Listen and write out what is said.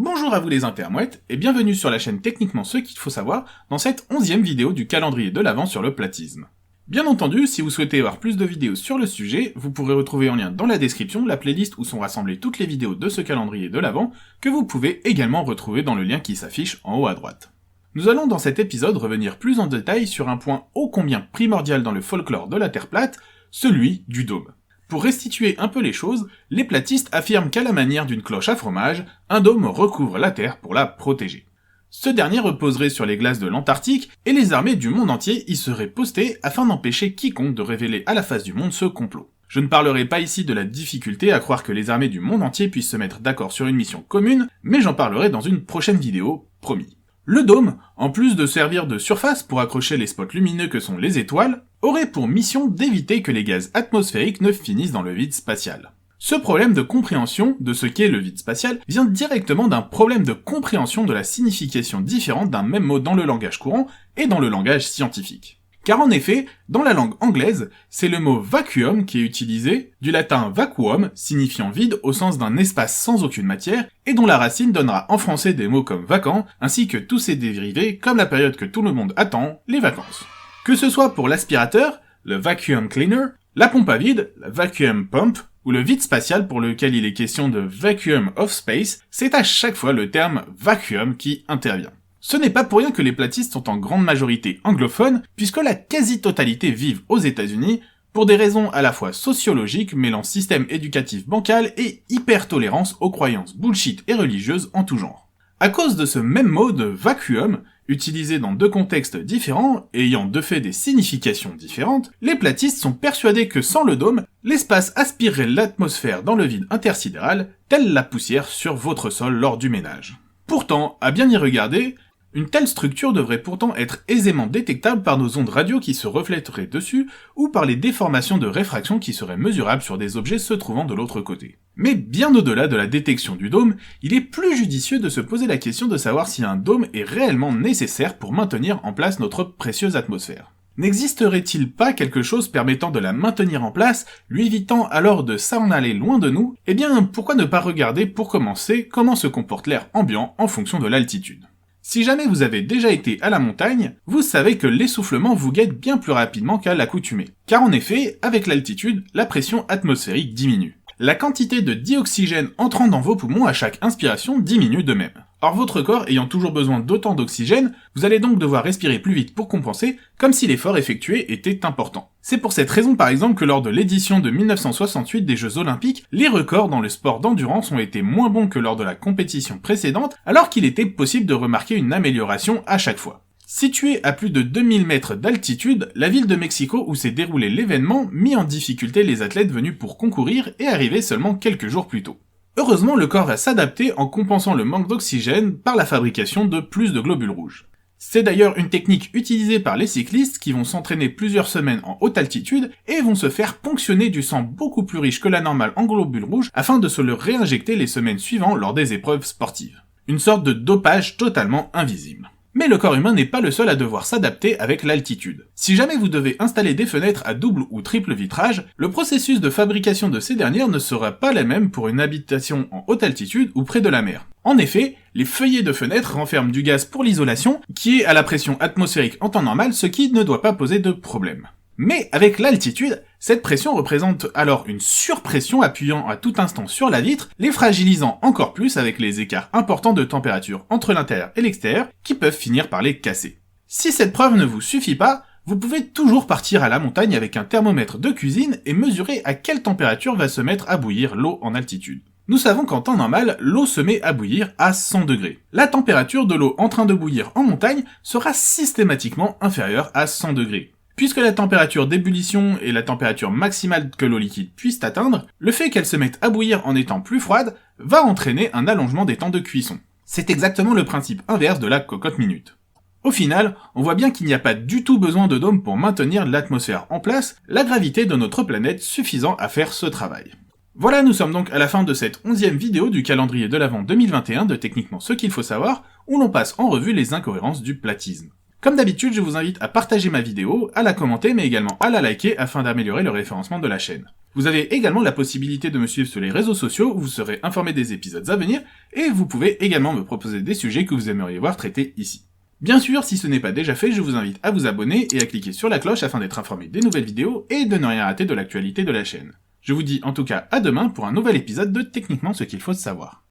Bonjour à vous les intermouettes, et bienvenue sur la chaîne Techniquement ce qu'il faut savoir, dans cette 11e vidéo du calendrier de l'Avent sur le platisme. Bien entendu, si vous souhaitez avoir plus de vidéos sur le sujet, vous pourrez retrouver en lien dans la description la playlist où sont rassemblées toutes les vidéos de ce calendrier de l'Avent, que vous pouvez également retrouver dans le lien qui s'affiche en haut à droite. Nous allons dans cet épisode revenir plus en détail sur un point ô combien primordial dans le folklore de la Terre plate, celui du dôme. Pour restituer un peu les choses, les platistes affirment qu'à la manière d'une cloche à fromage, un dôme recouvre la Terre pour la protéger. Ce dernier reposerait sur les glaces de l'Antarctique, et les armées du monde entier y seraient postées afin d'empêcher quiconque de révéler à la face du monde ce complot. Je ne parlerai pas ici de la difficulté à croire que les armées du monde entier puissent se mettre d'accord sur une mission commune, mais j'en parlerai dans une prochaine vidéo, promis. Le dôme, en plus de servir de surface pour accrocher les spots lumineux que sont les étoiles, aurait pour mission d'éviter que les gaz atmosphériques ne finissent dans le vide spatial. Ce problème de compréhension de ce qu'est le vide spatial vient directement d'un problème de compréhension de la signification différente d'un même mot dans le langage courant et dans le langage scientifique. Car en effet, dans la langue anglaise, c'est le mot vacuum qui est utilisé, du latin vacuum, signifiant vide au sens d'un espace sans aucune matière, et dont la racine donnera en français des mots comme vacant, ainsi que tous ses dérivés, comme la période que tout le monde attend, les vacances. Que ce soit pour l'aspirateur, le vacuum cleaner, la pompe à vide, la vacuum pump, ou le vide spatial pour lequel il est question de vacuum of space, c'est à chaque fois le terme vacuum qui intervient. Ce n'est pas pour rien que les platistes sont en grande majorité anglophones, puisque la quasi-totalité vivent aux États-Unis, pour des raisons à la fois sociologiques mêlant système éducatif bancal et hyper-tolérance aux croyances bullshit et religieuses en tout genre. À cause de ce même mot de vacuum, utilisé dans deux contextes différents et ayant de fait des significations différentes, les platistes sont persuadés que sans le dôme, l'espace aspirerait l'atmosphère dans le vide intersidéral, telle la poussière sur votre sol lors du ménage. Pourtant, à bien y regarder, une telle structure devrait pourtant être aisément détectable par nos ondes radio qui se reflèteraient dessus, ou par les déformations de réfraction qui seraient mesurables sur des objets se trouvant de l'autre côté. Mais bien au-delà de la détection du dôme, il est plus judicieux de se poser la question de savoir si un dôme est réellement nécessaire pour maintenir en place notre précieuse atmosphère. N'existerait-il pas quelque chose permettant de la maintenir en place, lui évitant alors de s'en aller loin de nous? Eh bien, pourquoi ne pas regarder pour commencer comment se comporte l'air ambiant en fonction de l'altitude? Si jamais vous avez déjà été à la montagne, vous savez que l'essoufflement vous guette bien plus rapidement qu'à l'accoutumée. Car en effet, avec l'altitude, la pression atmosphérique diminue. La quantité de dioxygène entrant dans vos poumons à chaque inspiration diminue de même. Or votre corps ayant toujours besoin d'autant d'oxygène, vous allez donc devoir respirer plus vite pour compenser, comme si l'effort effectué était important. C'est pour cette raison par exemple que lors de l'édition de 1968 des Jeux Olympiques, les records dans le sport d'endurance ont été moins bons que lors de la compétition précédente, alors qu'il était possible de remarquer une amélioration à chaque fois. Située à plus de 2000 mètres d'altitude, la ville de Mexico où s'est déroulé l'événement mit en difficulté les athlètes venus pour concourir et arrivés seulement quelques jours plus tôt. Heureusement, le corps va s'adapter en compensant le manque d'oxygène par la fabrication de plus de globules rouges. C'est d'ailleurs une technique utilisée par les cyclistes qui vont s'entraîner plusieurs semaines en haute altitude et vont se faire ponctionner du sang beaucoup plus riche que la normale en globules rouges afin de se le réinjecter les semaines suivantes lors des épreuves sportives. Une sorte de dopage totalement invisible. Mais le corps humain n'est pas le seul à devoir s'adapter avec l'altitude. Si jamais vous devez installer des fenêtres à double ou triple vitrage, le processus de fabrication de ces dernières ne sera pas le même pour une habitation en haute altitude ou près de la mer. En effet, les feuillets de fenêtres renferment du gaz pour l'isolation, qui est à la pression atmosphérique en temps normal, ce qui ne doit pas poser de problème. Mais avec l'altitude, cette pression représente alors une surpression appuyant à tout instant sur la vitre, les fragilisant encore plus avec les écarts importants de température entre l'intérieur et l'extérieur qui peuvent finir par les casser. Si cette preuve ne vous suffit pas, vous pouvez toujours partir à la montagne avec un thermomètre de cuisine et mesurer à quelle température va se mettre à bouillir l'eau en altitude. Nous savons qu'en temps normal, l'eau se met à bouillir à 100 degrés. La température de l'eau en train de bouillir en montagne sera systématiquement inférieure à 100 degrés. Puisque la température d'ébullition est la température maximale que l'eau liquide puisse atteindre, le fait qu'elle se mette à bouillir en étant plus froide va entraîner un allongement des temps de cuisson. C'est exactement le principe inverse de la cocotte minute. Au final, on voit bien qu'il n'y a pas du tout besoin de dôme pour maintenir l'atmosphère en place, la gravité de notre planète suffisant à faire ce travail. Voilà, nous sommes donc à la fin de cette 11e vidéo du calendrier de l'Avent 2021 de Techniquement ce qu'il faut savoir, où l'on passe en revue les incohérences du platisme. Comme d'habitude, je vous invite à partager ma vidéo, à la commenter, mais également à la liker afin d'améliorer le référencement de la chaîne. Vous avez également la possibilité de me suivre sur les réseaux sociaux où vous serez informé des épisodes à venir, et vous pouvez également me proposer des sujets que vous aimeriez voir traités ici. Bien sûr, si ce n'est pas déjà fait, je vous invite à vous abonner et à cliquer sur la cloche afin d'être informé des nouvelles vidéos et de ne rien rater de l'actualité de la chaîne. Je vous dis en tout cas à demain pour un nouvel épisode de Techniquement ce qu'il faut savoir.